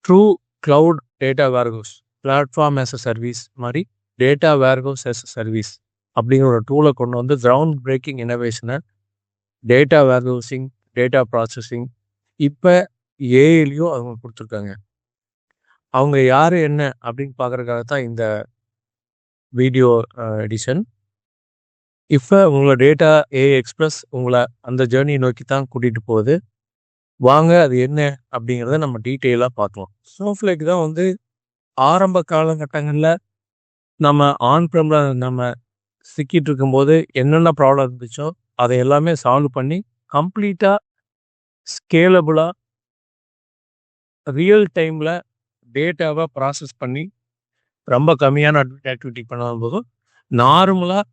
True cloud data warehouse platform as a service மாதிரி data warehouse as a service அப்படிங்கிற ஒரு டூலை கொண்டு வந்து கிரவுண்ட் பிரேக்கிங் இனோவேஷனை டேட்டா வேர்ஹவுசிங், டேட்டா ப்ராசஸிங் இப்போ ஏஐலையும் அவங்க கொடுத்துருக்காங்க. அவங்க யார் என்ன அப்படின்னு பார்க்குறதுக்காக தான் இந்த வீடியோ எடிஷன். இப்போ உங்களோட டேட்டா ஏஐ எக்ஸ்பிரஸ் உங்களை அந்த ஜேர்னியை நோக்கி தான் கூட்டிகிட்டு போகுது. வாங்க அது என்ன அப்படிங்கிறத நம்ம டீட்டெயிலாக பார்க்கலாம். ஸ்னோஃப்ளேக் தான் வந்து ஆரம்ப காலகட்டங்களில் நம்ம ஆன்-ப்ரெம்ல நம்ம சிக்கிட்டு இருக்கும்போது என்னென்ன ப்ராப்ளம் இருந்துச்சோ அதை எல்லாமே சால்வ் பண்ணி கம்ப்ளீட்டாக ஸ்கேலபுளாக ரியல் டைமில் டேட்டாவை ப்ராசஸ் பண்ணி ரொம்ப கம்மியான ஆக்டிவிட்டி பண்ணும்போதும் நார்மலாக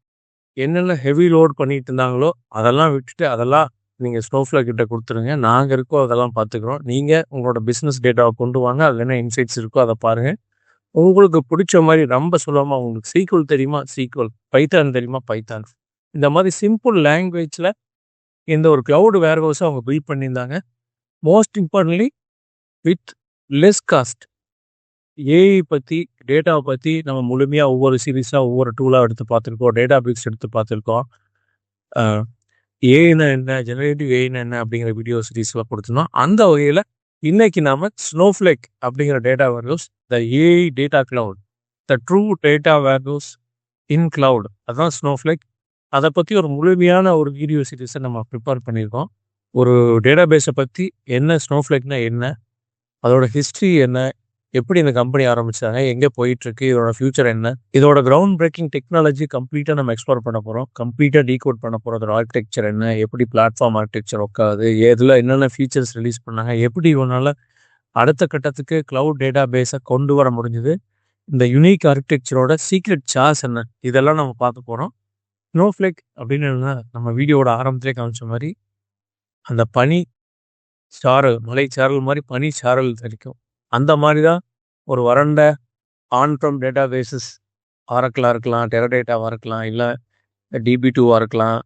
என்னென்ன ஹெவி லோட் பண்ணிட்டு இருந்தாங்களோ அதெல்லாம் விட்டுட்டு அதெல்லாம் நீங்கள் ஸ்னோஃப்ளேக் கிட்ட கொடுத்துருங்க. நாங்கள் இருக்கோம், அதெல்லாம் பார்த்துக்குறோம். நீங்கள் உங்களோட பிஸ்னஸ் டேட்டாவை கொண்டு வாங்க. அதில் என்ன இன்சைட்ஸ் இருக்கோ அதை பாருங்கள். உங்களுக்கு பிடிச்ச மாதிரி ரொம்ப சுலபமாக உங்களுக்கு சீக்வல் தெரியுமா, சீக்வல், பைத்தான் தெரியுமா, பைத்தான், இந்த மாதிரி சிம்பிள் லாங்குவேஜில் இந்த ஒரு க்ளவுட் வேர்ஹவுஸை அவங்க பில்ட் பண்ணியிருந்தாங்க. Most importantly with less cost. AI பற்றி, டேட்டாவை பற்றி நம்ம முழுமையாக ஒவ்வொரு சீரீஸாக ஒவ்வொரு டூலாக எடுத்து பார்த்துருக்கோம். டேட்டா பேக்ஸ் எடுத்து பார்த்துருக்கோம். ஏஐனா என்ன, ஜெனரேட்டிவ் ஏஐனா என்ன அப்படிங்கிற வீடியோ சீரீஸ்லாம் கொடுத்துருந்தோம். அந்த வகையில் இன்னைக்கு நாம ஸ்னோஃப்ளேக் அப்படிங்கிற data warehouse, the AI data cloud, the true data warehouse in cloud, அதுதான் ஸ்னோஃப்ளேக். அதை பற்றி ஒரு முழுமையான ஒரு வீடியோ சீரீஸை நம்ம ப்ரிப்பேர் பண்ணியிருக்கோம். ஒரு டேட்டா பேஸை பற்றி என்ன, ஸ்னோஃப்ளேக்னா என்ன, அதோட ஹிஸ்ட்ரி என்ன, எப்படி இந்த கம்பெனி ஆரம்பிச்சாங்க, எங்கே போயிட்டுருக்கு, இதோட ஃபியூச்சர் என்ன, இதோட கிரவுண்ட் பிரேக்கிங் டெக்னாலஜி கம்ப்ளீட்டாக நம்ம எக்ஸ்ப்ளோர் பண்ண போகிறோம். கம்ப்ளீட்டாக டீகோட் பண்ண போகிறோம். அதோட ஆர்கிடெக்சர் என்ன, எப்படி பிளாட்ஃபார்ம் ஆர்கிடெக்சர் உட்காது, எதில் என்னென்ன ஃபீச்சர்ஸ் ரிலீஸ் பண்ணாங்க, எப்படி இவனால் அடுத்த கட்டத்துக்கு க்ளவுட் டேட்டா பேஸை கொண்டு வர முடிஞ்சுது, இந்த யுனிக் ஆர்கிடெக்சரோட சீக்ரெட் சார்ஸ் என்ன, இதெல்லாம் நம்ம பார்க்க போகிறோம். ஸ்னோஃப்ளேக் அப்படின்னு நம்ம வீடியோட ஆரம்பத்திலே காமிச்ச மாதிரி அந்த பனி சாரல், மலை சாரல் மாதிரி பனி சாரல் தெரிக்கும். அந்த மாதிரி தான் ஒரு வறண்ட ஆன்-ப்ரெம் டேட்டா பேஸஸ், ஆரக்கிளாக இருக்கலாம், டெரடேட்டாவாக இருக்கலாம், இல்லை DB2வாக இருக்கலாம்.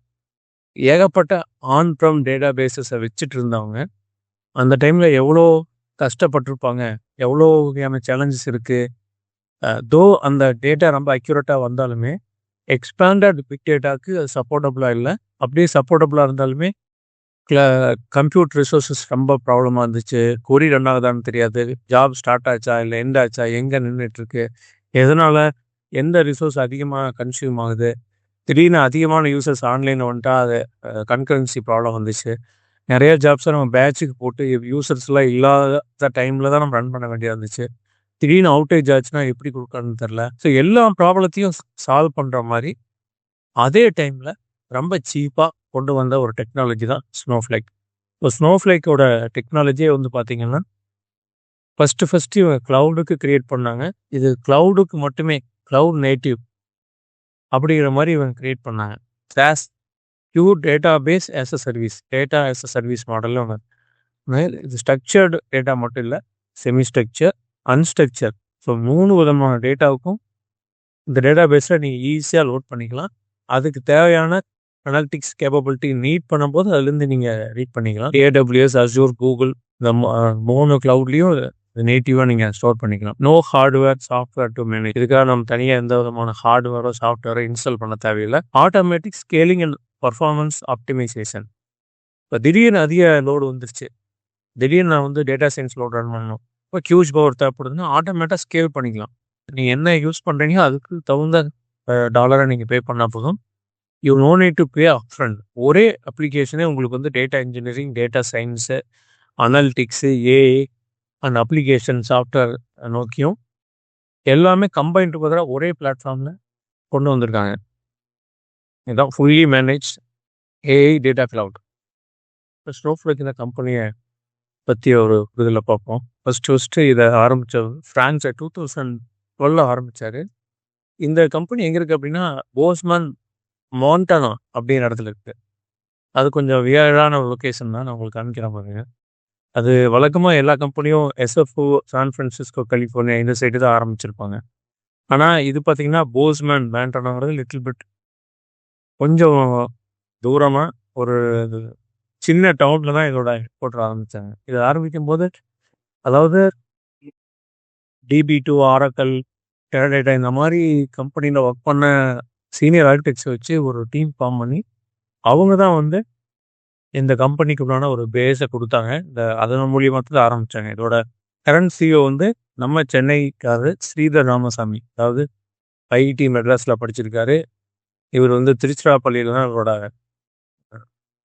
ஏகப்பட்ட ஆன்-ப்ரெம் டேட்டா பேஸஸை வச்சுட்டு இருந்தவங்க அந்த டைமில் எவ்வளோ கஷ்டப்பட்டிருப்பாங்க, எவ்வளோ வகையான சேலஞ்சஸ் இருக்குது. தோ அந்த டேட்டா ரொம்ப அக்யூரேட்டாக வந்தாலுமே எக்ஸ்பேண்டட் பிக் டேட்டாவுக்கு அது சப்போர்ட்டபுளாக இல்லை. அப்படியே சப்போர்ட்டபுளாக இருந்தாலுமே கம்ப்யூட்டர் ரிசோர்ஸஸ் ரொம்ப ப்ராப்ளமாக இருந்துச்சு. கொரி ரன் ஆகுதான்னு தெரியாது, ஜாப் ஸ்டார்ட் ஆச்சா இல்லை எண்ட் ஆச்சா, எங்கே நின்றுட்டுருக்கு, எதனால் எந்த ரிசோர்ஸ் அதிகமாக கன்சியூம் ஆகுது, திடீர்னு அதிகமான யூசர்ஸ் ஆன்லைனில் வந்துட்டா அது கன்கரன்சி ப்ராப்ளம் வந்துச்சு. நிறைய ஜாப்ஸை நம்ம பேட்சுக்கு போட்டு யூசர்ஸ்லாம் இல்லாத டைமில் தான் நம்ம ரன் பண்ண வேண்டியதாக இருந்துச்சு. திடீர்னு அவுட்டேஜ் ஆச்சுன்னா எப்படி கொடுக்கணும்னு தெரில. ஸோ எல்லா ப்ராப்ளத்தையும் சால்வ் பண்ணுற மாதிரி அதே டைமில் ரொம்ப சீப்பாக கொண்டு வந்த ஒரு டெக்னாலஜி தான் ஸ்னோஃப்ளேக். இப்போ ஸ்னோஃப்ளேக்கோட டெக்னாலஜியே வந்து பார்த்திங்கன்னா ஃபஸ்ட்டு இவங்க க்ளவுடுக்கு க்ரியேட் பண்ணாங்க. இது க்ளவுடுக்கு மட்டுமே, க்ளவுட் நேட்டிவ் அப்படிங்கிற மாதிரி இவங்க க்ரியேட் பண்ணாங்க. SaaS, pure database as a service, data as a service மாடலில் ஒன்று. இது ஸ்ட்ரக்சர்டு டேட்டா மட்டும் இல்லை, செமி ஸ்ட்ரக்சர், அன்ஸ்ட்ரக்சர். ஸோ 3 விதமான டேட்டாவுக்கும் இந்த டேட்டா பேஸில் நீங்கள் ஈஸியாக லோட் பண்ணிக்கலாம். அதுக்கு தேவையான அனாலிட்டிக்ஸ் கேப்பபிலிட்டி நீட் பண்ணும்போது அதுலேருந்து நீங்கள் ரீட் பண்ணிக்கலாம். AWS, Azure, Google, இந்த 3 க்ளவுட்லேயும் நேட்டிவாக நீங்கள் ஸ்டோர் பண்ணிக்கலாம். No hardware, software to manage. இதுக்காக நம்ம தனியாக எந்த விதமான ஹார்ட்வேரோ சாஃப்ட்வேரோ இன்ஸ்டால் பண்ண தேவையில்லை. Automatic scaling and performance optimisation. இப்போ திடீர்னு அதிக லோடு வந்துருச்சு, திடீர்னு நான் வந்து டேட்டா சயின்ஸ் லோட் ரன் பண்ணணும், இப்போ ஹியூஜ் பவர் தேவைப்படுதுன்னா ஆட்டோமேட்டாக ஸ்கேல் பண்ணிக்கலாம். நீங்கள் என்ன யூஸ் பண்ணுறீங்களோ அதுக்கு தகுந்த டாலரை நீங்கள் பே பண்ணால் போதும். You no need to pay upfront. ஒரே அப்ளிகேஷனே உங்களுக்கு வந்து data engineering, data science, analytics, AI and application software நோக்கியும் எல்லாமே கம்பைன் டுகெதராக ஒரே பிளாட்ஃபார்மில் கொண்டு வந்திருக்காங்க. இதுதான் fully manage AI data cloud. இப்போ ஸ்னோஃப்ளேக் இந்த கம்பெனியை பற்றி ஒரு இதில் பார்ப்போம். ஃபஸ்ட்டு இதை ஆரம்பித்தது ஃப்ரான்ஸை 2012 ஆரம்பித்தார். இந்த கம்பெனி எங்கே இருக்குது அப்படின்னா போஸ்மன், மான்டானா அப்படிங்கிற இடத்துல இருக்குது. அது கொஞ்சம் வியர்டான ஒரு லொக்கேஷன் தான், நான் உங்களுக்கு காமிக்கிறேன் பாருங்க. அது வழக்கமாக எல்லா கம்பெனியும் SFO, சான் ஃப்ரான்சிஸ்கோ, கலிஃபோர்னியா இந்த சைடு தான் ஆரம்பிச்சிருப்பாங்க. ஆனால் இது பார்த்தீங்கன்னா போஸ்மன், மான்டானாங்கிறது லிட்டில் பிட் கொஞ்சம் தூரமாக ஒரு சின்ன டவுனில் தான் இதோட ஹெட் குவார்ட்டர் ஆரம்பித்தாங்க. இது ஆரம்பிக்கும் போது அதாவது DB2, ஆரக்கல், டெரடேட்டா இந்த மாதிரி கம்பெனியில் ஒர்க் பண்ண சீனியர் ஆர்கிடெக்ட்ஸை வச்சு ஒரு டீம் ஃபார்ம் பண்ணி அவங்க தான் வந்து இந்த கம்பெனிக்கு உண்டான ஒரு பேஸை கொடுத்தாங்க. அதன் மூலியமாக தான் ஆரம்பித்தாங்க. இதோட கரண்ட் சிஓ வந்து நம்ம சென்னைக்காரர் ஸ்ரீதர் ராமசாமி. அதாவது ஐஐடி மெட்ராஸில் படிச்சிருக்காரு. இவர் வந்து திருச்சிராப்பள்ளியில் தான் அவரோட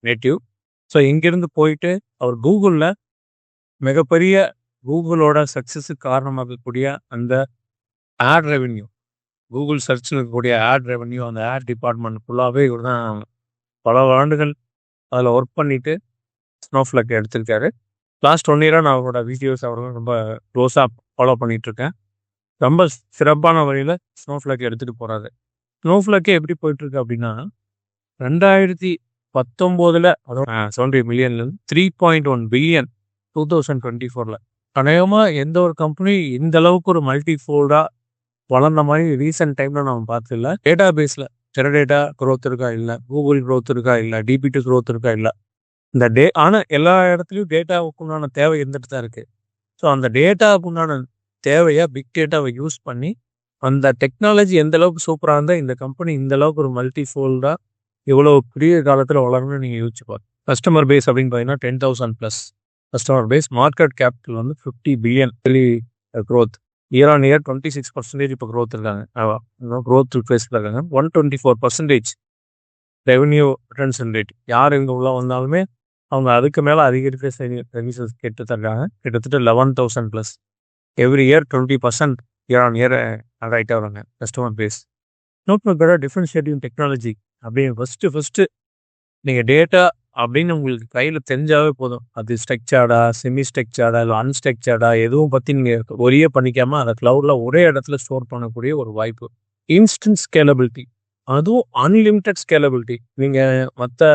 நேட்டிவ். ஸோ இங்கேருந்து போயிட்டு அவர் கூகுளில் மிகப்பெரிய கூகுளோட சக்ஸஸுக்கு காரணமாகக்கூடிய அந்த ஆட் ரெவென்யூ, கூகுள் சர்ச்சில் இருக்கக்கூடிய ஆட் ரெவென்யூ, அந்த ஆட் டிபார்ட்மெண்ட் ஃபுல்லாகவே இவர் தான் பல ஆண்டுகள் அதில் ஒர்க் பண்ணிவிட்டு ஸ்னோஃப்ளேக் எடுத்திருக்காரு. லாஸ்ட் 1 இயராக நான் அவரோட வீடியோஸ் அவர்கள் ரொம்ப க்ளோஸாக ஃபாலோ பண்ணிகிட்ருக்கேன். ரொம்ப சிறப்பான வழியில் ஸ்னோஃப்ளேக் எடுத்துகிட்டு போகிறாரு. ஸ்னோஃப்ளேக்கே எப்படி போயிட்டுருக்கு அப்படின்னா 2019 அதோட 70 மில்லியன்லேருந்து 3.1 பில்லியன் 2024. அநேகமாக எந்த ஒரு கம்பெனி இந்த அளவுக்கு ஒரு மல்டி ஃபோல்டாக வளர்ந்த மாதிரி ரீசெண்ட் டைமில் நம்ம பார்த்ததில்ல. டேட்டா பேஸில் டெரடேட்டா க்ரோத் இருக்கா இல்லை, கூகுள் க்ரோத் இருக்கா இல்லை, DB2 க்ரோத் இருக்கா இல்லை, இந்த ஆனால் எல்லா இடத்துலையும் டேட்டாவுக்கு உண்டான தேவை இருந்துட்டு தான் இருக்குது. ஸோ அந்த டேட்டாவுக்கு உண்டான தேவையை பிக் டேட்டாவை யூஸ் பண்ணி அந்த டெக்னாலஜி எந்த அளவுக்கு சூப்பராக இருந்தால் இந்த கம்பெனி இந்த அளவுக்கு ஒரு மல்டி ஃபோல்டாக இவ்வளோ பெரிய காலத்தில் வளரணும்னு நீங்கள் யோசிச்சு பாருங்க. கஸ்டமர் பேஸ் அப்படின்னு பார்த்தீங்கன்னா 10,000+ கஸ்டமர் பேஸ். மார்க்கெட் கேபிட்டல் வந்து 50 billion growth. Year on year 26% இப்போ க்ரோத் இருக்காங்க. க்ரோத் ஃபேஸில் இருக்காங்க. 124% ரெவென்யூ ரிட்டன்ஷன் ரேட். யார் இங்கே உள்ள வந்தாலுமே அவங்க அதுக்கு மேலே அதிகரிக்க சர்வீசஸ் கேட்டு தர்றாங்க. கிட்டத்தட்ட 11,000+ every year 20% year on year ஆகிட்டே வராங்க கஸ்டமர் பேஸ். ஸ்னோஃப்ளேக்கோட டிஃப்ரென்ஷியேட்டிங் டெக்னாலஜி அப்படின்னு ஃபஸ்ட்டு நீங்கள் டேட்டா அப்படின்னு உங்களுக்கு கையில் தெரிஞ்சாவே போதும். அது ஸ்ட்ரக்சர்டா, செமி ஸ்ட்ரக்சர்டா, இல்லை அன்ஸ்ட்ரக்சர்டா, எதுவும் பற்றி நீங்கள் ஒரே பண்ணிக்காமல் அதை க்ளவுடில் ஒரே இடத்துல ஸ்டோர் பண்ணக்கூடிய ஒரு வாய்ப்பு. இன்ஸ்டன்ட் ஸ்கேலபிலிட்டி, அதுவும் அன்லிமிட்டட் ஸ்கேலபிலிட்டி. நீங்கள் மற்ற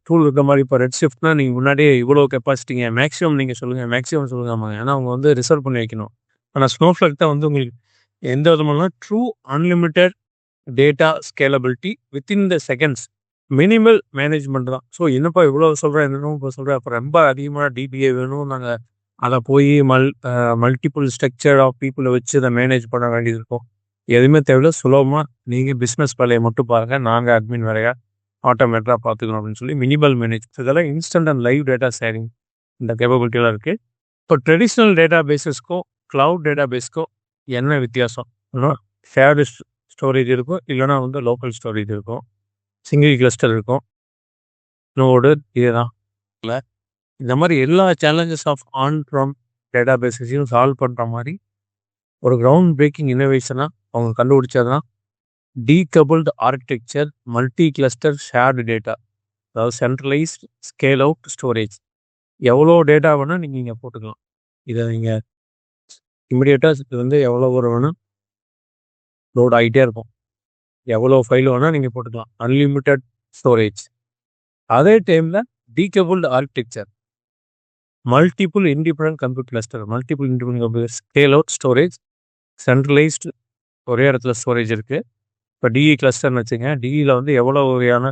டூல் இருக்க மாதிரி இப்போ ரெட் ஷிஃப்ட்னா நீங்கள் முன்னாடியே இவ்வளோ கெப்பாசிட்டிங்க மேக்ஸிமம் நீங்கள் சொல்லுங்கள், மேக்ஸிமம் சொல்லுங்க. ஏன்னா அவங்க வந்து ரிசர்வ் பண்ணி வைக்கணும். ஆனால் ஸ்னோஃப்ளேக் தான் வந்து உங்களுக்கு எந்த விதமான true unlimited data scalability within the seconds. Minimal management தான். ஸோ என்னப்பா இவ்வளோ சொல்கிறேன், என்னென்னோ இப்போ சொல்கிறேன், அப்போ ரொம்ப அதிகமாக DBA வேணும், நாங்கள் அதை போய் மல்டிபிள் ஸ்ட்ரக்சர் ஆஃப் பீப்புளை வச்சு அதை மேனேஜ் பண்ண வேண்டியது இருக்கும். எதுவுமே தேவையில்ல, சுலபமாக நீங்கள் பிஸ்னஸ் வேலையை மட்டும் பாருங்கள், நாங்கள் அட்மின் வேலையாக ஆட்டோமேட்டிக்காக பார்த்துக்கணும் அப்படின்னு சொல்லி மினிமல் மேனேஜ். இதெல்லாம் instant and live data sharing இந்த கேப்பபிலிட்டியெலாம் இருக்குது. இப்போ ட்ரெடிஷ்னல் டேட்டா பேஸஸ்க்கும் க்ளவுட் டேட்டா பேஸ்க்கும் என்ன வித்தியாசம்? ஷேர்டு ஸ்டோரேஜ் இருக்கும், இல்லைனா வந்து லோக்கல் ஸ்டோரேஜ் இருக்கும், சிங்கிள் கிளஸ்டர் இருக்கும், நோடு இதுதான் இல்லை. இந்த மாதிரி எல்லா சேலஞ்சஸ் ஆஃப் ஆன்-ப்ரம் டேட்டா பேஸஸையும் சால்வ் பண்ணுற மாதிரி ஒரு கிரவுண்ட் பிரேக்கிங் இன்னோவேஷனாக அவங்க கண்டுபிடிச்சதுதான் decoupled architecture multi cluster shared data. அதாவது சென்ட்ரலைஸ்ட் ஸ்கேல் அவுட் ஸ்டோரேஜ். எவ்வளோ டேட்டா வேணால் நீங்கள் இங்கே போட்டுக்கலாம். இதை நீங்கள் இமிடியேட்டாக இது வந்து எவ்வளோ ஒரு வேணும் லோட் ஆகிட்டே இருக்கும். எவ்வளோ ஃபைல் வேணால் நீங்கள் போட்டுக்கலாம். Unlimited storage. அதே டைமில் decoupled architecture, multiple independent compute cluster, multiple independent computer scale out storage, centralised ஒரே இடத்துல ஸ்டோரேஜ் இருக்குது. இப்போ டிஇ கிளஸ்டர்னு வச்சுங்க, டிஇயில் வந்து எவ்வளோ வகையான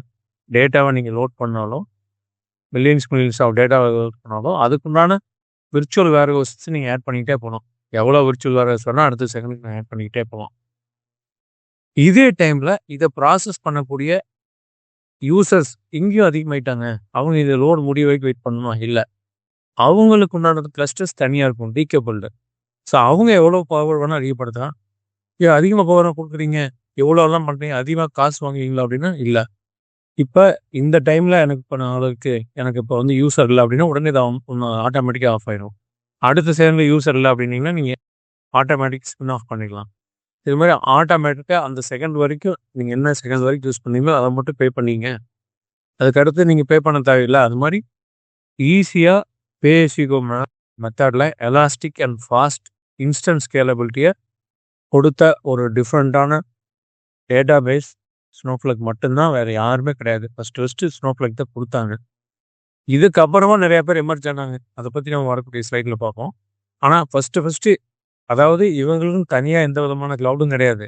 டேட்டாவை நீங்கள் லோட் பண்ணாலும், மில்லியன்ஸ் ஆஃப் டேட்டாவை லோட் பண்ணாலும் அதுக்குண்டான விர்ச்சுவல் வேர்ஹவுஸ் நீங்கள் ஆட் பண்ணிக்கிட்டே போகணும். எவ்வளோ விர்ச்சுவல் வேர்ஹவுஸ் வேணால் அடுத்த செகண்டுக்கு நான் ஆட் பண்ணிக்கிட்டே போகலாம். இதே டைமில் இதை ப்ராசஸ் பண்ணக்கூடிய யூசர்ஸ் இங்கேயும் அதிகமாயிட்டாங்க. அவங்க இதை லோடு முடிய வரைக்கும் வெயிட் பண்ணணுமா? இல்லை, அவங்களுக்கு உண்டான கிளஸ்டர்ஸ் தனியாக இருக்கும், டீகபிள்டு. ஸோ அவங்க எவ்வளோ பவர் வேணால் அதிகப்படுத்தலாம். அதிகமாக பவராக கொடுக்குறீங்க, எவ்வளோலாம் பண்ணுறீங்க, அதிகமாக காசு வாங்குவீங்களா அப்படின்னா இல்லை. இப்போ இந்த டைமில் எனக்கு இப்போ நாளுக்கு எனக்கு இப்போ வந்து யூசர் இல்லை அப்படின்னா உடனே இதை ஆட்டோமேட்டிக்காக ஆஃப் ஆயிடும். அடுத்த செகண்டில் யூசர் இல்லை அப்படின்னீங்கன்னா நீங்கள் ஆட்டோமேட்டிக் ஸ்பின் ஆஃப் பண்ணிக்கலாம். இது மாதிரி ஆட்டோமேட்டிக்காக அந்த செகண்ட் வரைக்கும் நீங்கள் என்ன செகண்ட் வரைக்கும் யூஸ் பண்ணீங்களோ அதை மட்டும் பே பண்ணிங்க. அதுக்கடுத்து நீங்கள் பே பண்ண தேவையில்லை. அது மாதிரி ஈஸியாக பேசிகோ மெத்தடில் எலாஸ்டிக் அண்ட் ஃபாஸ்ட் இன்ஸ்டன்ட் ஸ்கேலபிலிட்டியை கொடுத்த ஒரு டிஃப்ரெண்ட்டான டேட்டா பேஸ் ஸ்னோஃப்ளேக் மட்டும்தான், வேறு யாருமே கிடையாது. ஃபஸ்ட்டு ஸ்னோஃப்ளேக் தான் கொடுத்தாங்க. இதுக்கப்புறமா நிறையா பேர் எமர்ஜ் ஆனாங்க. அதை பற்றி நம்ம வரக்கூடிய ஸ்லைடில் பார்ப்போம். ஆனால் ஃபஸ்ட்டு அதாவது இவங்களுக்கும் தனியாக எந்த விதமான க்ளவுடும் கிடையாது.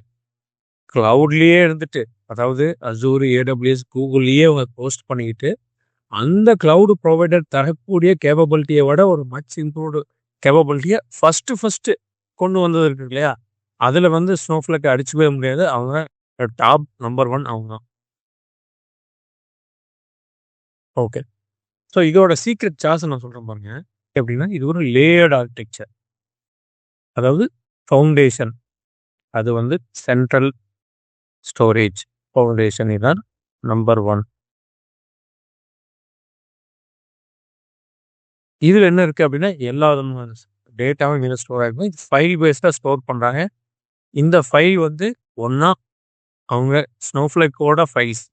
க்ளவுட்லேயே இருந்துட்டு, அதாவது அசூர், AWS, கூகுள்லேயே அவங்க போஸ்ட் பண்ணிக்கிட்டு அந்த க்ளவுடு ப்ரொவைடர் தரக்கூடிய கேப்பபிலிட்டியை விட ஒரு மச் இம்ப்ரூவ்டு கேப்பபிலிட்டியை ஃபஸ்ட்டு கொண்டு வந்தது இருக்கு இல்லையா? அதில் வந்து ஸ்னோஃப்ளேக் அடிச்சுக்கவே முடியாது. அவங்க டாப் நம்பர் 1 அவங்க தான். ஓகே. ஸோ இதோட சீக்ரெட் சார்ஸ் நான் சொல்கிறேன் பாருங்க. எப்படின்னா இது ஒரு லேயர்டு ஆர்கிடெக்சர். அதாவது ஃபவுண்டேஷன், அது வந்து சென்ட்ரல் ஸ்டோரேஜ் ஃபவுண்டேஷன் இதான் நம்பர் 1. இதில் என்ன இருக்குது அப்படின்னா எல்லா டேட்டாவும் இதில் ஸ்டோர் ஆகிருக்கும். இது ஃபைல் பேஸ்டாக ஸ்டோர் பண்ணுறாங்க. இந்த ஃபைல் வந்து ஒன்றா அவங்க ஸ்னோஃப்ளேக்கோட ஃபைல்ஸ்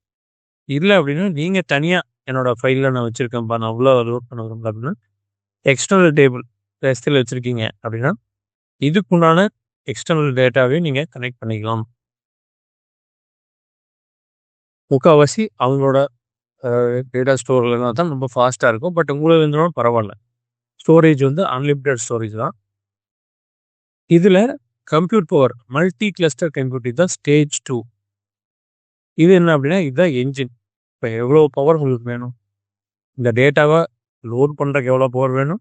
இல்லை அப்படின்னா நீங்கள் தனியாக என்னோடய ஃபைலில் நான் வச்சுருக்கேன்ப்பா, நான் அவ்வளோ லோட் பண்ண விரும்பல அப்படின்னா எக்ஸ்டர்னல் டேபிள் ரெஸ்டில் வச்சுருக்கீங்க அப்படின்னா இதுக்குண்டான எக்ஸ்டர்னல் டேட்டாவையும் நீங்கள் கனெக்ட் பண்ணிக்கலாம். முக்கால்வாசி அவங்களோட டேட்டா ஸ்டோரில் தான் ரொம்ப ஃபாஸ்ட்டாக இருக்கும். பட் உங்களுக்கு இருந்தாலும் பரவாயில்ல. ஸ்டோரேஜ் வந்து அன்லிமிட்டட் ஸ்டோரேஜ் தான். இதில் compute power multi cluster computing தான் ஸ்டேஜ் 2. இது என்ன அப்படின்னா இதுதான் என்ஜின். இப்போ எவ்வளோ பவர் உங்களுக்கு வேணும், இந்த டேட்டாவை லோட் பண்ணுறதுக்கு எவ்வளோ பவர் வேணும்,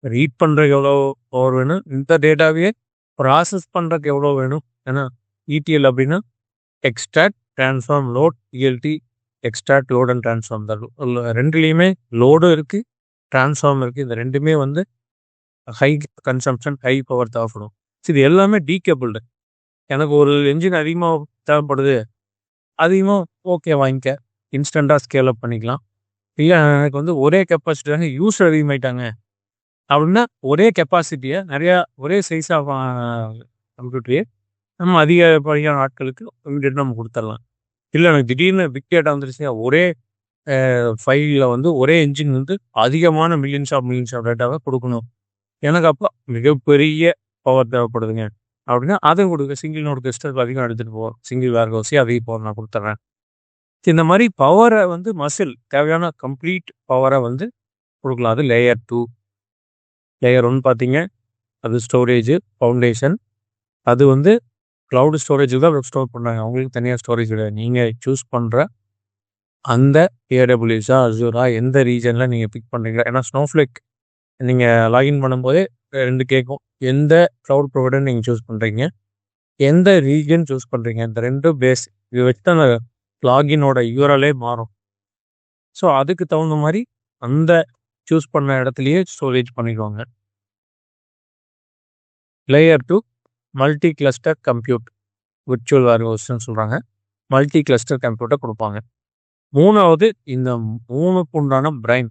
ரீட் பண்ணுறதுக்கு எவ்வளோ பவர் வேணும், இந்த டேட்டாவையே ப்ராசஸ் பண்ணுறதுக்கு எவ்வளோ வேணும். ஏன்னா இடிஎல் அப்படின்னா extract transform load, ELT extract load and transform தான். ரெண்டுலேயுமே லோடும் இருக்குது, ட்ரான்ஸ்ஃபார்ம் இருக்குது. இந்த ரெண்டுமே வந்து ஹை கன்சம்ஷன், ஹை பவர் தேவைப்படும். இது எல்லாமே டீகேபிள்டு. எனக்கு ஒரு என்ஜின் அதிகமாக தேவைப்படுது, அதிகமாக ஓகே வாங்கிக்க, இன்ஸ்டண்ட்டாக ஸ்கேல் அப் பண்ணிக்கலாம். இல்லை எனக்கு வந்து ஒரே கெப்பாசிட்டி தாங்க, யூஸ் அதிகமாயிட்டாங்க அப்படின்னா ஒரே கெப்பாசிட்டியை நிறையா ஒரே சைஸாக கம்ப்யூட்டரையே நம்ம அதிகப்படியான ஆட்களுக்கு இமீடியட் நம்ம கொடுத்துடலாம். இல்லை எனக்கு திடீர்னு பிக் டேட்டா வந்துருச்சு, ஒரே ஃபைலில் வந்து ஒரே என்ஜின் வந்து அதிகமான மில்லியன்ஸ் ஆஃப் டேட்டாவை கொடுக்கணும், எனக்கு அப்போ மிகப்பெரிய பவர் தேவைப்படுதுங்க அப்படின்னா அதை கொடுக்க சிங்கிள் நோட் கிறிஸ்டல் அதிகம் எடுத்துகிட்டு போவோம், சிங்கிள் வேர் ஹவுஸே அதிக பவர் நான் கொடுத்துட்றேன். இந்த மாதிரி பவரை வந்து மசில் தேவையான கம்ப்ளீட் பவரை வந்து கொடுக்கலாம். அது லேயர் 2. லேயர் 1 பார்த்தீங்க அது ஸ்டோரேஜ் ஃபவுண்டேஷன். அது வந்து க்ளவுட் ஸ்டோரேஜ் தான் ஸ்டோர் பண்ணுறாங்க, அவங்களுக்கு தனியாக ஸ்டோரேஜ் கிடையாது. நீங்கள் சூஸ் பண்ணுற அந்த ஏடபிள்யூஸா அசூரா எந்த ரீஜனில் நீங்கள் பிக் பண்ணுறீங்களா. ஏன்னா ஸ்னோஃப்ளேக் நீங்கள் லாகின் பண்ணும்போதே 2 கேட்கும், எந்த க்ளவுட் ப்ரொவைடர் நீங்கள் சூஸ் பண்ணுறீங்க, எந்த ரீஜன் சூஸ் பண்ணுறீங்க. இந்த 2 பேஸ் இது வச்சு தான் லாகினோட யூஆர்எல்லே மாறும். ஸோ அதுக்கு தகுந்த மாதிரி அந்த சூஸ் பண்ண இடத்துலையே ஸ்டோரேஜ் பண்ணிடுவாங்க. Layer 2 multi cluster compute, virtual வேர்ஹவுஸ்ன்னு சொல்கிறாங்க. மல்டி கிளஸ்டர் கம்ப்யூட்டை கொடுப்பாங்க. 3வது இந்த 3க்கு உண்டான பிரைன்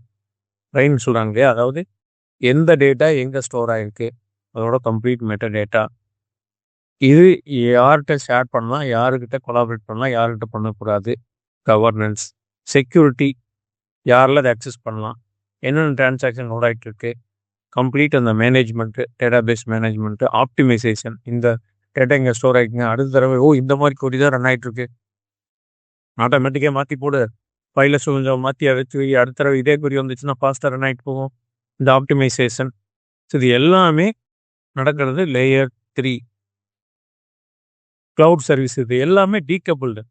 சொல்கிறாங்க இல்லையா, அதாவது எந்த டேட்டா எங்கே ஸ்டோர் ஆகிருக்கு, அதோட கம்ப்ளீட் மெட்டா டேட்டா, இது யார்கிட்ட ஷேர் பண்ணலாம், யாருக்கிட்ட கொலாபரேட் பண்ணலாம், யார்கிட்ட பண்ணக்கூடாது, கவர்னன்ஸ், செக்யூரிட்டி, யாரில் அதை அக்சஸ் பண்ணலாம், என்னென்ன டிரான்சாக்ஷன் லோட் ஆகிட்டு இருக்கு, கம்ப்ளீட் அந்த மேனேஜ்மெண்ட்டு, டேட்டாபேஸ் மேனேஜ்மெண்ட்டு, ஆப்டிமைசேஷன். இந்த டேட்டா இங்கே ஸ்டோர் ஆகிக்குங்க, அடுத்த தடவை இந்த மாதிரி கொடி தான் ரன் ஆகிட்டு இருக்கு, ஆட்டோமேட்டிக்காக மாற்றி போடு, ஃபைலஸ் கொஞ்சம் மாற்றி அழைச்சி அடுத்த தடவை இதே குறி வந்துச்சுன்னா ஃபாஸ்ட்டாக ரன் ஆகிட்டு போகும். இந்த ஆப்டிமைசேஷன், ஸோ இது எல்லாமே நடக்கிறது லேயர் 3 க்ளவுட் சர்வீஸ். இது எல்லாமே டீகபிள்டு.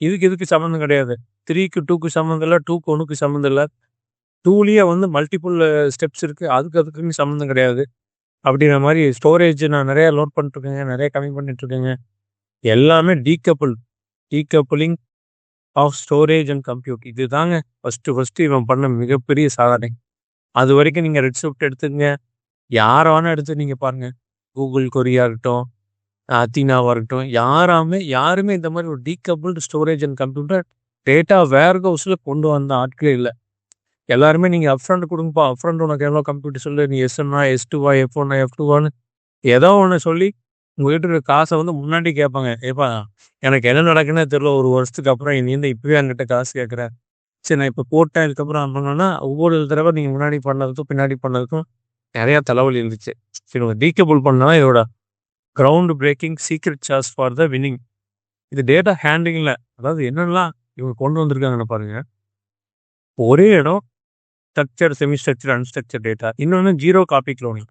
இதுக்கு சம்மந்தம் கிடையாது. 3க்கு 2க்கு சம்மந்தம் இல்லை, 2க்கு 1க்கு சம்மந்தம் இல்லை. 2லேயே வந்து மல்டிபிள் ஸ்டெப்ஸ் இருக்குது, அதுக்குன்னு சம்மந்தம் கிடையாது. அப்படிங்கிற மாதிரி ஸ்டோரேஜ் நான் நிறையா லோட் பண்ணிட்டுருக்கேங்க, நிறைய கம்மி பண்ணிட்டுருக்கேங்க. எல்லாமே டீகப்புளிங் ஆஃப் ஸ்டோரேஜ் அண்ட் கம்ப்யூட். இது தாங்க ஃபஸ்ட்டு இவன் பண்ண மிகப்பெரிய சாதனை. அது வரைக்கும் நீங்கள் ரெட் ஷிஃப்ட் எடுத்துங்க, யாரை வேணால் எடுத்து நீங்கள் பாருங்கள், கூகுள் கொரியாக இருக்கட்டும், அத்தீனாவாக இருக்கட்டும், யாருமே இந்த மாதிரி ஒரு டீகப்புள்டு ஸ்டோரேஜ் அண்ட் கம்ப்யூட்டர் டேட்டா வேர் ஹவுஸில் கொண்டு வந்த ஆட்களே இல்லை. எல்லாருமே நீங்கள் அப்ஃப்ரண்ட் கொடுங்கப்பா, அப்ஃப்ரண்ட் உனக்கு எவ்வளோ கம்ப்யூட்டர் சொல்லு, நீ எஸ்என்னா S2வா F1 F2வான்னு ஏதோ ஒன்று சொல்லி உங்கள்கிட்ட இருக்க காசை வந்து முன்னாடி கேட்பாங்க. ஏப்பா எனக்கு என்ன நடக்குன்னே தெரியல, ஒரு வருஷத்துக்கு அப்புறம் நீ வந்து இப்போவே என்கிட்ட காசு கேட்குறேன், சரி நான் இப்போ போட்டேன் இதுக்கப்புறம் பண்ணோன்னா ஒவ்வொரு தடவை நீங்கள் முன்னாடி பண்ணதுக்கும் பின்னாடி பண்ணதுக்கும் நிறையா தலைவலி இருந்துச்சு. சரி டீகேபிள் பண்ணால் இதோட கிரவுண்ட் பிரேக்கிங் சீக்ரெட் சார்ஸ் ஃபார் த வின்னிங். இது டேட்டா ஹேண்ட்லிங்கில், அதாவது என்னென்னலாம் இவங்க கொண்டு வந்திருக்காங்கன்னு பாருங்க. ஒரே இடம் structure, semi structure, unstructure data. இன்னொன்று ஜீரோ காப்பி க்ளோனிங்.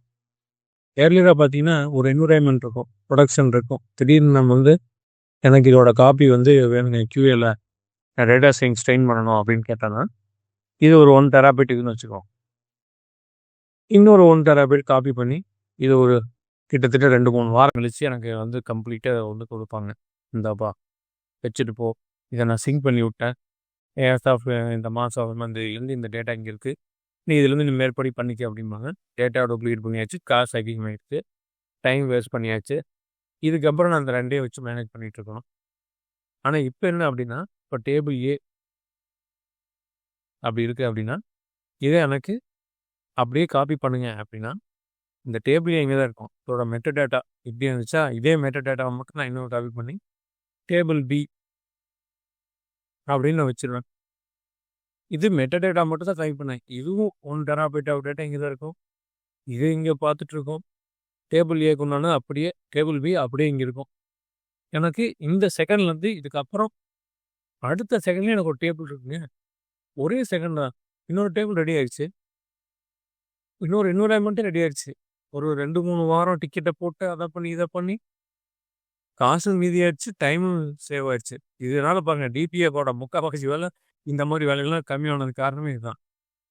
ஏர்லியராக பார்த்தீங்கன்னா ஒரு என்விரான்மெண்ட் இருக்கும், ப்ரொடக்ஷன் இருக்கும், திடீர்னு நம்ம வந்து எனக்கு இதோட காப்பி வந்து வேணுங்க QAல நான் டேட்டா சயின்ஸ் ட்ரெயின் பண்ணணும் அப்படின்னு கேட்டேன்னா இது ஒரு 1 TB இருக்குன்னு வச்சுக்கோம். இன்னொரு 1 TB காப்பி பண்ணி இது ஒரு கிட்டத்தட்ட 2-3 வாரம் கழிச்சு எனக்கு வந்து கம்ப்ளீட்டாக வந்து கொடுப்பாங்க. இந்தாப்பா வச்சுட்டு போ, இதை நான் சிங்க் பண்ணி விட்டேன். ஏஸ் ஆஃப் இந்த மாதம் மந்த்லேருந்து இந்த டேட்டா இங்கே இருக்குது, நீ இதுலேருந்து நீ மேற்படி பண்ணிக்க அப்படிம்பாங்க. டேட்டா டூப்ளிகேட் பண்ணியாச்சு, காசு அதிகமாகிடுச்சு, டைம் வேஸ்ட் பண்ணியாச்சு. இதுக்கப்புறம் நான் அந்த 2 வச்சு மேனேஜ் பண்ணிகிட்டு இருக்கணும். ஆனால் இப்போ என்ன அப்படின்னா, இப்போ டேபிள் ஏ அப்படி இருக்குது அப்படின்னா, இதை எனக்கு அப்படியே காப்பி பண்ணுங்க அப்படின்னா, இந்த டேபிளே இங்கே தான் இருக்கும். இதோட மெட்டா டேட்டா இப்படி இருந்துச்சா, இதே மெட்டா டேட்டாவை மட்டும் நான் இன்னொரு காப்பி பண்ணி டேபிள் பி அப்படின்னு நான் வச்சிருவேன். இது மெட்டா டேட்டா மட்டும் தான் காப்பி பண்ணேன். இதுவும் 1 டெராபைட் ஆஃப் டேட்டா இங்கே தான் இருக்கும். இது இங்கே பார்த்துட்டு இருக்கோம். டேபிள் ஏ கொண்டாந்து அப்படியே டேபிள் பி அப்படியே இங்கே இருக்கும். எனக்கு இந்த செகண்ட்லேருந்து இதுக்கப்புறம் அடுத்த செகண்ட்லேயே எனக்கு ஒரு டேபிள் இருக்குங்க. ஒரே செகண்ட் தான் இன்னொரு டேபிள் ரெடி ஆயிடுச்சு. இன்னொரு என்விரான்மெண்ட்டே ரெடி ஆயிடுச்சு. ஒரு 2-3 வாரம் டிக்கெட்டை போட்டு அதை பண்ணி இதை பண்ணி காசும் மீதியாயிடுச்சு, டைமும் சேவ் ஆயிடுச்சு. இதனால பாருங்க டிபிஏவோட முக்கால்வாசி வேலை இந்த மாதிரி வேலைகள்லாம் கம்மியானதுக்கு காரணமே இதுதான்.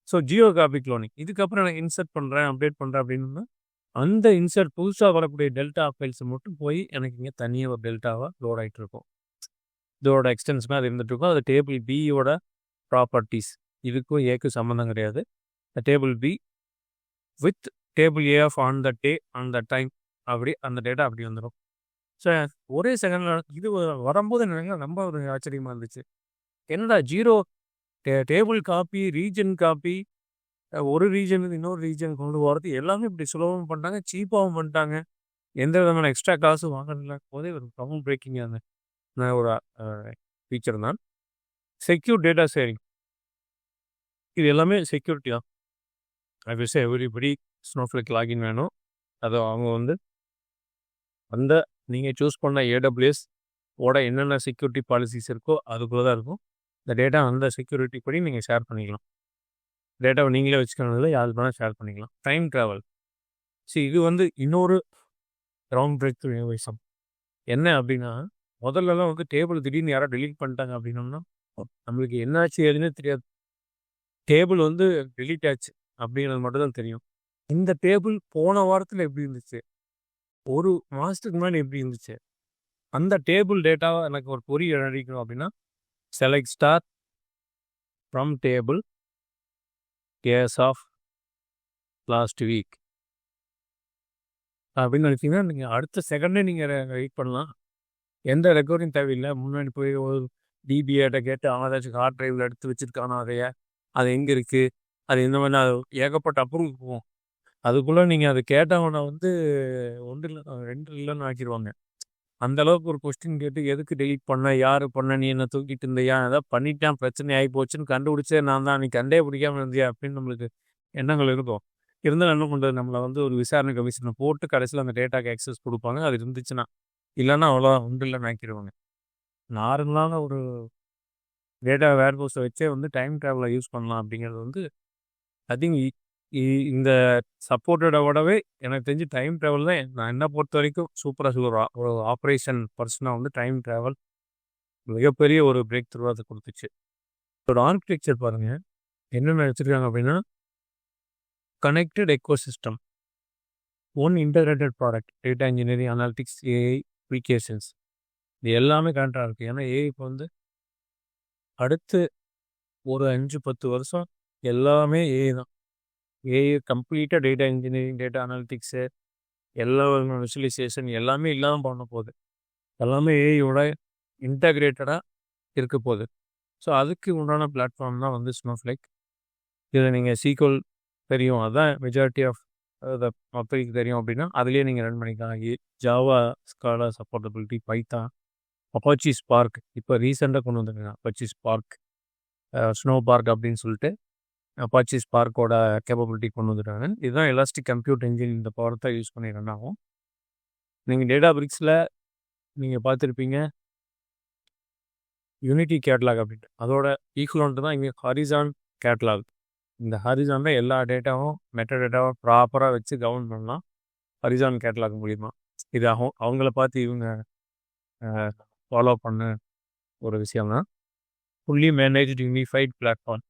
ஸோ ஜியோகிராஃபிக் க்ளோனிங் இதுக்கப்புறம் நான் இன்சர்ட் பண்ணுறேன், அப்டேட் பண்ணுறேன் அப்படின்னா அந்த இன்சர்ட் புதுசாக வரக்கூடிய டெல்டா ஃபைல்ஸை மட்டும் போய் எனக்கு இங்கே தனியாக ஒரு டெல்டாவாக லோட் ஆகிட்டு இருக்கும். இதோட எக்ஸ்டென்ஷனாக அது இருந்துட்டு இருக்கும். அது டேபிள் பியோட ப்ராப்பர்ட்டிஸ். இதுக்கும் ஏக்கும் சம்மந்தம் கிடையாது. Table B with table A of on the day on the time அப்படி அந்த டேட்டா அப்படி வந்துடும். ஸோ ஒரே செகண்டில் இது வரும்போது எனக்கு ரொம்ப ஒரு ஆச்சரியமாக இருந்துச்சு. என்னடா zero table copy, region copy, ஒரு ரீஜன் இன்னொரு ரீஜன் கொண்டு போகிறது எல்லாமே இப்படி சுலபம் பண்ணிட்டாங்க, சீப்பாகவும் பண்ணிட்டாங்க, எந்த விதமான எக்ஸ்ட்ரா காசும் வாங்கல போதே ஒரு ப்ராப்ளம் பிரேக்கிங்காக நான் ஒரு ஃபீச்சர் தான். செக்யூர் டேட்டா ஷேரிங் இது எல்லாமே செக்யூரிட்டி தான். ஆப்வியஸாக எவ்ரிபடி ஸ்னோஃப்ளேக் லாகின் வேணும். அதை அவங்க வந்து அந்த நீங்கள் சூஸ் பண்ண ஏடபிள்யூஎஸ் ஓட என்னென்ன செக்யூரிட்டி பாலிசிஸ் இருக்கோ அதுக்குள்ளே தான் இருக்கும். இந்த டேட்டா அந்த செக்யூரிட்டி படி நீங்கள் ஷேர் பண்ணிக்கலாம். டேட்டாவை நீங்களே வச்சுக்கிறதுல யாருக்கு வேணால் ஷேர் பண்ணிக்கலாம். டைம் ட்ராவல் இது வந்து இன்னொரு கிரவுண்ட் பிரேக் த்ரூ இனோவேஷன். என்ன அப்படின்னா, முதல்லலாம் வந்து டேபிள் திடீர்னு யாராவது டெலீட் பண்ணிட்டாங்க அப்படின்னோம்னா நம்மளுக்கு என்னாச்சு ஏதுன்னே தெரியாது. டேபிள் வந்து டெலீட் ஆச்சு அப்படிங்கிறது மட்டும் தான் தெரியும். இந்த டேபிள் போன வாரத்தில் எப்படி இருந்துச்சு, ஒரு மாதத்துக்கு முன்னாடி எப்படி இருந்துச்சு, அந்த டேபிள் டேட்டாவை எனக்கு ஒரு பொறி அடிக்கணும் அப்படின்னா select star from table case of last week அப்படின்னு நினச்சிங்கன்னா நீங்கள் அடுத்த செகண்டே நீங்கள் வெயிட் பண்ணலாம். எந்த ரெக்கவரியும் தேவையில்லை. முன்னாடி போய் ஒரு டிபிஏட்ட கேட்டு அவன் ஏதாச்சும் ஹார்ட் டிரைவில் எடுத்து வச்சுருக்கானோ அதைய, அது எங்கே இருக்குது, அது இந்த மாதிரி அது ஏகப்பட்ட அப்ரூவ் போகும். அதுக்குள்ளே நீங்கள் அதை கேட்டவனை வந்து 1 இல்லை 2 இல்லைன்னு ஆக்கிடுவாங்க. அந்த அளவுக்கு ஒரு கொஸ்டின் கேட்டு எதுக்கு டெலீட் பண்ண, யார் பண்ண, நீ என்ன தூக்கிட்டு இருந்தியா, ஏதாவது பண்ணிட்டான் பிரச்சனை ஆகி போச்சுன்னு கண்டுபிடிச்சே நான் தான், நீ கண்டே பிடிக்காம இருந்தியா அப்படின்னு நம்மளுக்கு எண்ணங்கள் இருக்கும். இருந்தாலும் என்ன பண்ணுறது, நம்மளை வந்து ஒரு விசாரணை கமிஷனை போட்டு கடைசியில் அந்த டேட்டாக்கு ஆக்சஸ் கொடுப்பாங்க. அது இருந்துச்சுன்னா, இல்லைன்னா அவ்வளோ ஒன்றும் இல்லைன்னு ஆக்கிடுவாங்க. நார்மலான ஒரு டேட்டா வேர்ஹவுஸை வச்சே வந்து டைம் ட்ராவலை யூஸ் பண்ணலாம் அப்படிங்கிறது வந்து ஐ திங்க் இந்த சப்போர்ட்டடோடவே எனக்கு தெரிஞ்சு டைம் ட்ராவல் தான் நான் என்ன பொறுத்த வரைக்கும் சூப்பராக சொல்லுறோம். ஒரு ஆப்ரேஷன் பர்சனாக வந்து டைம் ட்ராவல் மிகப்பெரிய ஒரு பிரேக் த்ரூவாக அதை கொடுத்துச்சு. இதோட ஆர்கிடெக்சர் பாருங்கள் என்னென்ன வச்சுருக்காங்க அப்படின்னா, connected ecosystem, one integrated product, data engineering, analytics, AI applications, இது எல்லாமே கனெக்டாக இருக்குது. ஏன்னா ஏஐ இப்போ வந்து அடுத்து ஒரு 5-10 வருஷம் எல்லாமே ஏஐ தான். ஏஐ கம்ப்ளீட்டாக டேட்டா இன்ஜினியரிங், டேட்டா அனாலிட்டிக்ஸு, எல்லா விசுவலைசேஷன் எல்லாமே இல்லாமல் பண்ண போகுது. எல்லாமே ஏஐயோட இன்டகிரேட்டடாக இருக்க போகுது. ஸோ அதுக்கு உண்டான பிளாட்ஃபார்ம் தான் வந்து ஸ்னோஃப்ளேக். இதில் நீங்கள் சீக்வல் தெரியும், அதுதான் மெஜாரிட்டி ஆஃப் மக்களுக்கு தெரியும் அப்படின்னா அதுலேயே நீங்கள் ரன் பண்ணிக்கலாம். Java, Scala சப்போர்ட்டபிலிட்டி, Python, Apache spark, இப்போ ரீசெண்டாக கொண்டு வந்துருக்காங்க அப்பாச்சி ஸ்பார்க், ஸ்னோ பார்க் அப்படின்னு சொல்லிட்டு அப்பாச்சி ஸ்பார்க்கோட கேப்பபிலிட்டி கொண்டு வந்துட்டாங்க. இதுதான் எலாஸ்டிக் கம்ப்யூட் என்ஜின், இந்த பவர் தான் யூஸ் பண்ணி ரன் ஆகும். நீங்கள் டேட்டா பிரிக்ஸில் நீங்கள் பார்த்துருப்பீங்க யூனிட்டி கேட்லாக் அப்படின்ட்டு, அதோட ஈக்குவலன்ட்டு தான் இங்கே ஹாரிசான் கேட்லாக். இந்த ஹாரிசான் தான் எல்லா டேட்டாவும் மெட்டா டேட்டாவும் ப்ராப்பராக வச்சு கவர்ன் பண்ணலாம் ஹாரிசான் கேட்லாக் மூலிமா. இது அவங்கள பார்த்து இவங்க ஃபாலோ பண்ண ஒரு விஷயம் தான். Fully managed unified platform.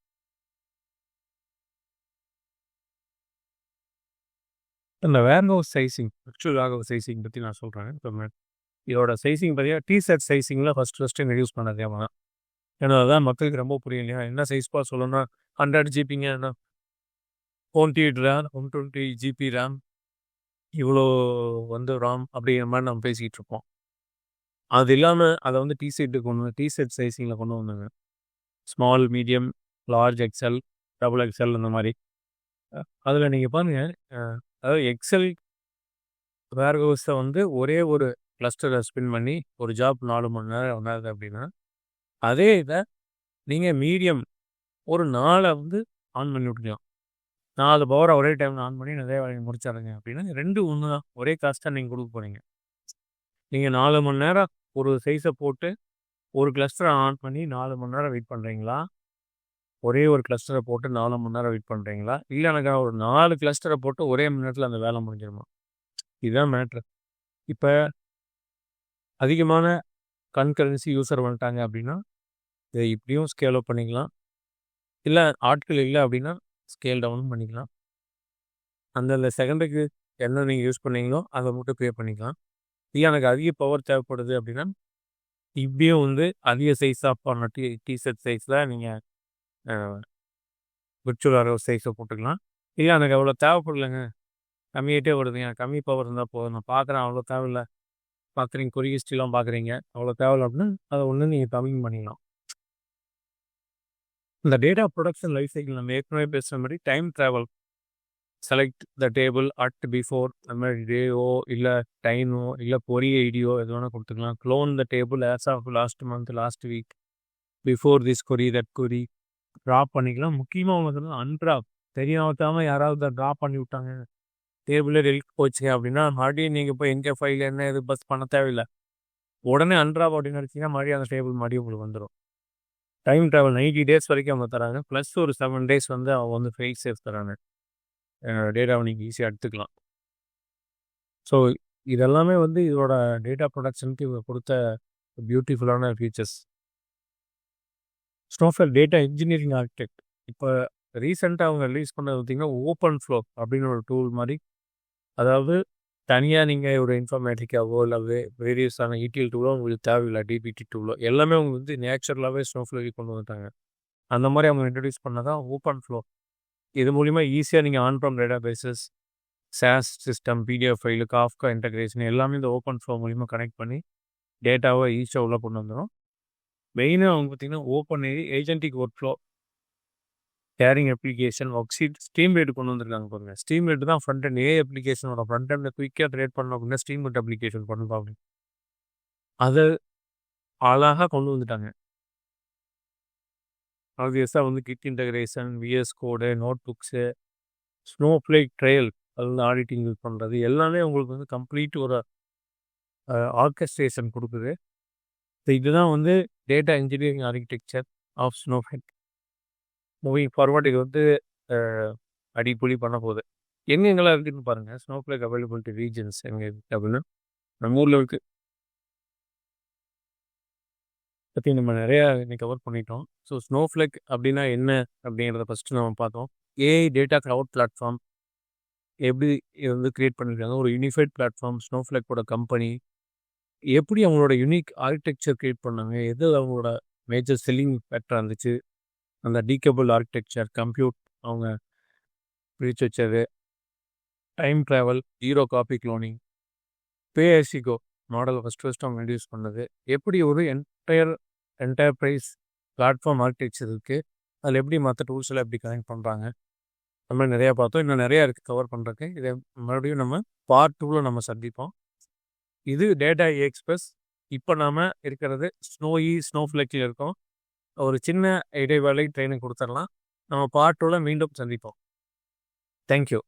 இந்த warehouse sizing, virtual warehouse sizing பற்றி நான் சொல்கிறேன். இப்போ இதோட சைசிங் பார்த்தீங்கன்னா டிஷர்ட் சைசிங்கில் ஃபஸ்ட்டு இன்ட்ரடியூஸ் பண்ணது அவன். ஏன்னா அதுதான் மக்களுக்கு ரொம்ப புரியும் இல்லையா? என்ன சைஸ்ப்பா சொல்லணும்னா 100 ஜிபிங்க, 28 ரேம், 120 ஜிபி ரேம், இவ்வளோ ராம் அப்படிங்கிற மாதிரி நம்ம பேசிக்கிட்டு இருப்போம். அது இல்லாமல் அதை வந்து டிஷர்ட் சைஸிங்கில் கொண்டு வந்தாங்க. Small, medium, large XL, double XL அந்த மாதிரி. அதில் நீங்கள் பாருங்கள், அதாவது எக்ஸல் வேர்ஹவுஸை வந்து ஒரே ஒரு கிளஸ்டரை ஸ்பின் பண்ணி ஒரு ஜாப் 4 மணி நேரம் வந்தாது அப்படின்னா, அதே இதை நீங்கள் மீடியம் ஒரு 4 வந்து ஆன் பண்ணி விட்டுக்கலாம். 4 பவரை ஒரே டைமில் ஆன் பண்ணி நிறைய வேலையை முடிச்சிடுறீங்க அப்படின்னா 2 ஒன்று தான், ஒரே காஸ்ட்டாக நீங்கள் கொடுக்க போகிறீங்க. நீங்கள் 4 மணி நேரம் ஒரு சைஸை போட்டு ஒரு கிளஸ்டரை ஆன் பண்ணி 4 மணி நேரம் வெயிட் பண்ணுறீங்களா? ஒரே ஒரு கிளஸ்டரை போட்டு 4 மணி நேரம் வெயிட் பண்ணுறீங்களா? இல்லை எனக்கு ஒரு 4 கிளஸ்டரை போட்டு ஒரே மணி நேரத்தில் அந்த வேலை முடிஞ்சிருமா? இதுதான் மேட்ரு. இப்போ அதிகமான கன்கரன்சி யூஸர் வந்துட்டாங்க அப்படின்னா இதை இப்படியும் ஸ்கேல் அப் பண்ணிக்கலாம். இல்லை ஆட்கள் இல்லை அப்படின்னா ஸ்கேல் டவுனும் பண்ணிக்கலாம். அந்தந்த செகண்டுக்கு என்ன நீங்கள் யூஸ் பண்ணீங்களோ அதை மட்டும் பே பண்ணிக்கலாம். இல்லை எனக்கு அதிக பவர் தேவைப்படுது அப்படின்னா இப்படியும் வந்து அதிக சைஸாக பண்ண டிஷர்ட் சைஸில் நீங்கள் விர்ச்சுவல் வேர்ஹவுஸ் சைஸை போட்டுக்கலாம். இல்லை எனக்கு அவ்வளோ தேவைப்படலைங்க, கம்மியாகிட்டே வருதுங்க, கம்மி பவர் இருந்தால் போதும், நான் பார்க்குறேன் அவ்வளோ தேவையில்லை, பார்க்குறீங்க கொரிய ஹிஸ்ட்ரிலாம் பார்க்குறீங்க, அவ்வளோ தேவையில்லை அப்படின்னா அதை ஒன்று நீங்கள் கம்மி பண்ணிக்கலாம். இந்த டேட்டா ப்ரொடக்ஷன் லைஃப் சைக்கிள் நம்ம ஏற்கனவே பேசுகிற மாதிரி time travel, select the table at before, அந்த மாதிரி டேவோ இல்லை டைமோ இல்லை கொரி ஐடியோ எது வேணால் கொடுத்துக்கலாம். Clone the table as of last month, last week, before this query, that query drop பண்ணிக்கலாம். முக்கியமாக உங்களுக்கு அன்ட்ராப் தெரியாமத்தாமல் யாராவது ட்ராப் பண்ணி விட்டாங்க, டேபிளே டெலிட் போச்சு அப்படின்னா மறுபடியும் நீங்கள் போய் எங்கே ஃபைல் என்ன இது பஸ் பண்ண தேவையில்லை, உடனே அன்ட்ராப் அப்படின்னு நினச்சிங்கன்னா மறுபடியும் அந்த டேபிள் மறுபடியும் உங்களுக்கு வந்துடும். டைம் ட்ராவல் 90 டேஸ் வரைக்கும் அவங்க தராங்க, ப்ளஸ் ஒரு 7 டேஸ் வந்து அவங்க வந்து ஃபெயில் சேஃப் தராங்க. டேட்டாவை நீங்கள் ஈஸியாக எடுத்துக்கலாம். ஸோ இதெல்லாமே வந்து இதோட டேட்டா ப்ரொடக்ஷனுக்கு இவங்க கொடுத்த பியூட்டிஃபுல்லான features. Snowflake data engineering architect இப்போ ரீசெண்டாக அவங்க ரிலீஸ் பண்ணது பார்த்திங்கன்னா ஓப்பன் ஃப்ளோ அப்படின்னு ஒரு டூல் மாதிரி. அதாவது தனியாக நீங்கள் ஒரு இன்ஃபர்மேட்டிக்காவோ இல்லை வேரியஸான ETL டூலோ உங்களுக்கு தேவையில்லை, டிபிடி டூலோ எல்லாமே அவங்க வந்து நேச்சுரலாகவே ஸ்னோஃப்ளேக் கொண்டு வந்துட்டாங்க. அந்த மாதிரி அவங்க இன்ட்ரடியூஸ் பண்ணதான் ஓப்பன் ஃப்ளோ. இது மூலிமா ஈஸியாக நீங்கள் on prem databases, SaaS system, PDF file, Kafka integration எல்லாமே இந்த ஓப்பன் ஃப்ளோ மூலிமா கனெக்ட் பண்ணி டேட்டாவை ஈஸியாக உள்ளே கொண்டு வந்துடும். மெயினாக அவங்க பார்த்திங்கன்னா ஓப்பன் ஏஜென்டிக் ஒர்க் ஃப்ளோ, கேரிங் application, worksheet, Streamlit கொண்டு வந்திருக்காங்க பாருங்கள். ஸ்ட்ரீம் ரேட் தான் ஃப்ரண்ட் அண்ட் அப்ளிகேஷனோட ஃப்ரண்ட் அண்டில் குயிக்காக ட்ரேட் பண்ணணும் அப்படின்னா ஸ்ட்ரீம் ரேட் அப்ளிகேஷன் பண்ணுவாங்க. அதை அழகாக கொண்டு வந்துட்டாங்க. ஆப்வியஸாக வந்து கிட் இன்டகிரேஷன், VS கோடு, நோட் புக்ஸு, ஸ்னோஃப்ளேக் ட்ரையல், அது வந்து ஆடிட்டிங் யூஸ் பண்ணுறது எல்லாமே உங்களுக்கு வந்து கம்ப்ளீட் ஒரு ஆர்கஸ்ட்ரேஷன் கொடுக்குது. ஸோ இதுதான் வந்து data engineering architecture of Snowflake. Moving forward இது வந்து அடிப்பொலி பண்ண போகுது. எங்கெங்கெல்லாம் இருக்குதுன்னு பாருங்கள். ஸ்னோஃப்ளேக் அவைலபிலிட்டி ரீஜன்ஸ் எங்கே இருக்குது அப்படின்னா நம்ம ஊரில் இருக்குது. பற்றி நம்ம நிறையா இன்னைக்கு கவர் பண்ணிட்டோம். ஸோ ஸ்னோஃப்ளேக் அப்படின்னா என்ன அப்படிங்கிறத ஃபஸ்ட்டு நம்ம பார்த்தோம். AI டேட்டா க்ளவுட் பிளாட்ஃபார்ம் எப்படி இது வந்து க்ரியேட் பண்ணியிருக்காங்க, ஒரு யூனிஃபைட் பிளாட்ஃபார்ம் ஸ்னோஃப்ளேக்கோட கம்பெனி எப்படி அவங்களோட யூனிக் ஆர்கிடெக்சர் க்ரியேட் பண்ணாங்க, எது அவங்களோட மேஜர் செல்லிங் ஃபேக்டராக இருந்துச்சு, அந்த டீகேபிள் ஆர்கிடெக்சர், கம்ப்யூட் அவங்க பிரித்து வச்சது, time travel, zero copy cloning, pay as you go மாடலை ஃபஸ்ட்டு அவங்க இன்ட்ரடியூஸ் பண்ணது, எப்படி ஒரு என்டையர்பிரைஸ் பிளாட்ஃபார்ம் ஆர்கிடெக்சர் இருக்குது, அதில் எப்படி மற்ற டூல்ஸில் எப்படி கனெக்ட் பண்ணுறாங்க, அந்த மாதிரி நிறையா பார்த்தோம். இன்னும் நிறையா இருக்குது கவர் பண்ணுறதுக்கு. இதை மறுபடியும் நம்ம பார்ட் 2ல் நம்ம சந்திப்போம். இது டேட்டா எக்ஸ்பிரஸ். இப்போ நாம் இருக்கிறது ஸ்னோஃப்ளேக்கில் இருக்கோம். ஒரு சின்ன இடைவேளை ட்ரைனிங் கொடுத்துடலாம். நம்ம பார்ட் 2ல் மீண்டும் சந்திப்போம். தேங்க்யூ.